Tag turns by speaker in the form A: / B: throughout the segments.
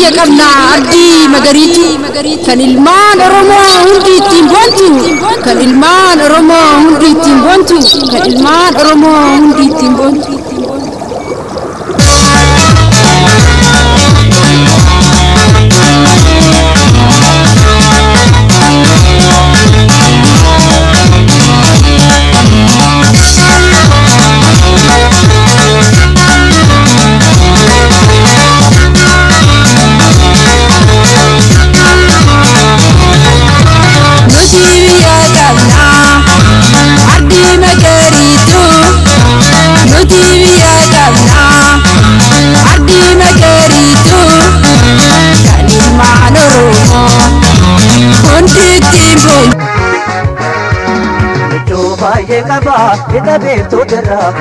A: biyya qabna abdii magariitu kan ilmaan Oromoo hundi ittiin boontu kan ilmaan Oromoo hundi ittiin boontu kan ilmaan Oromoo hundi ittiin boontu
B: Kaba kita beto dera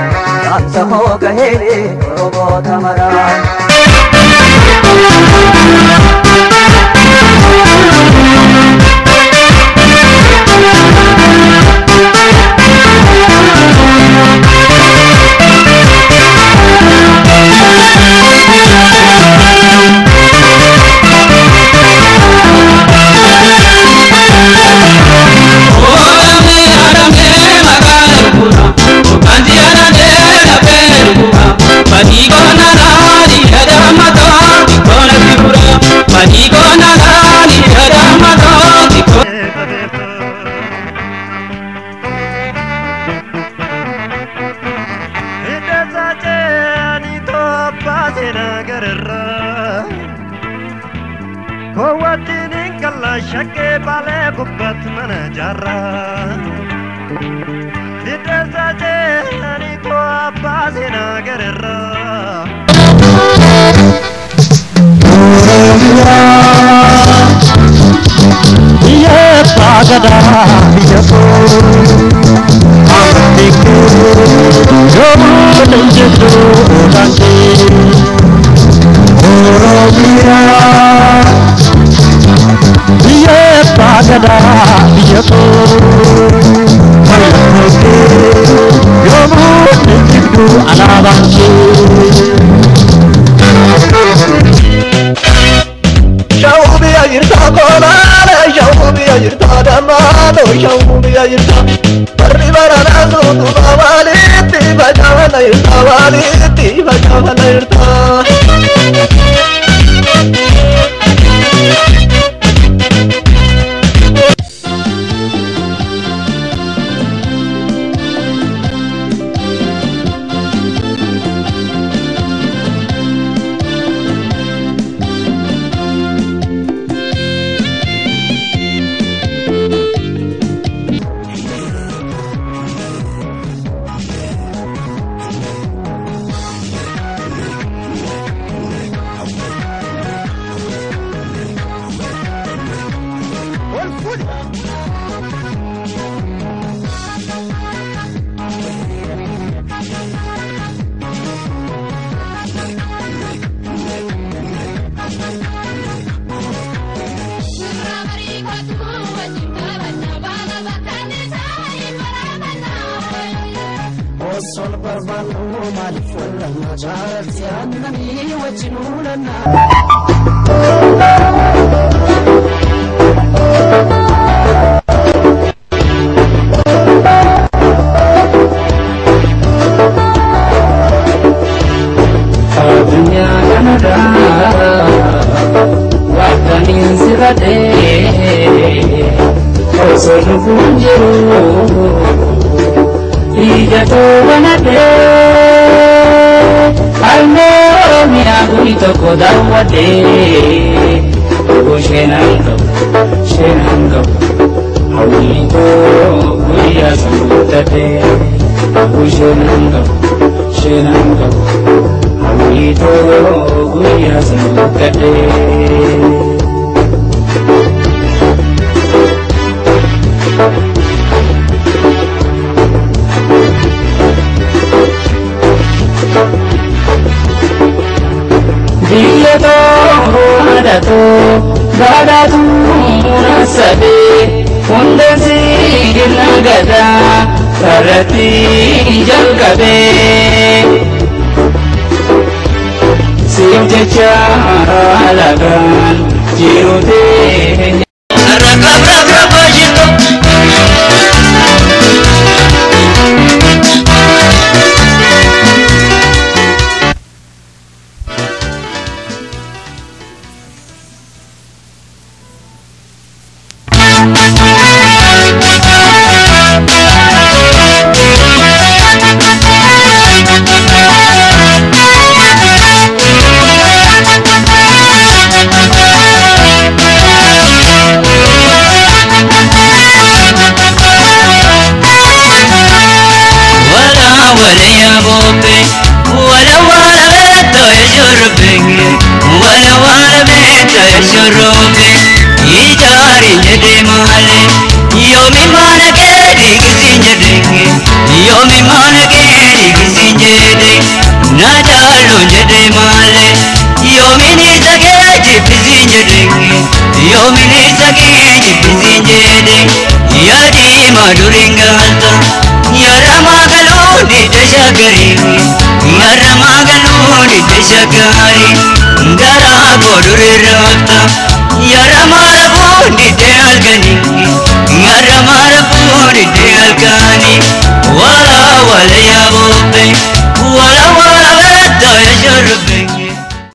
B: dansa ho gahele robo tamara Shake bale gubat mana jarra Dita saje ani to abazina garra Ye pagada yaso Amtiku yo lenjedo danti Oromia Pagada biyato Mayakoke yomu nenjidu alabanchi Shaubi ayirta kolale Shaubi ayirta damano Shaubi ayirta Barri barana sutu babaliti Bajavana yirta waliti Bajavana yirta
C: Sol barbanu malif wala majarat ya nami wajnunana Dunia Canada wakani sirade osolu funjero Ijato wanade alme miya gurito kodawade shenango hawito guriya samutate shenango hawito guriya samutate Gadatu nasabe Fundasi nagada Sarati jalgabe jecha alagaan jirutee
D: Yara mara bundi te algani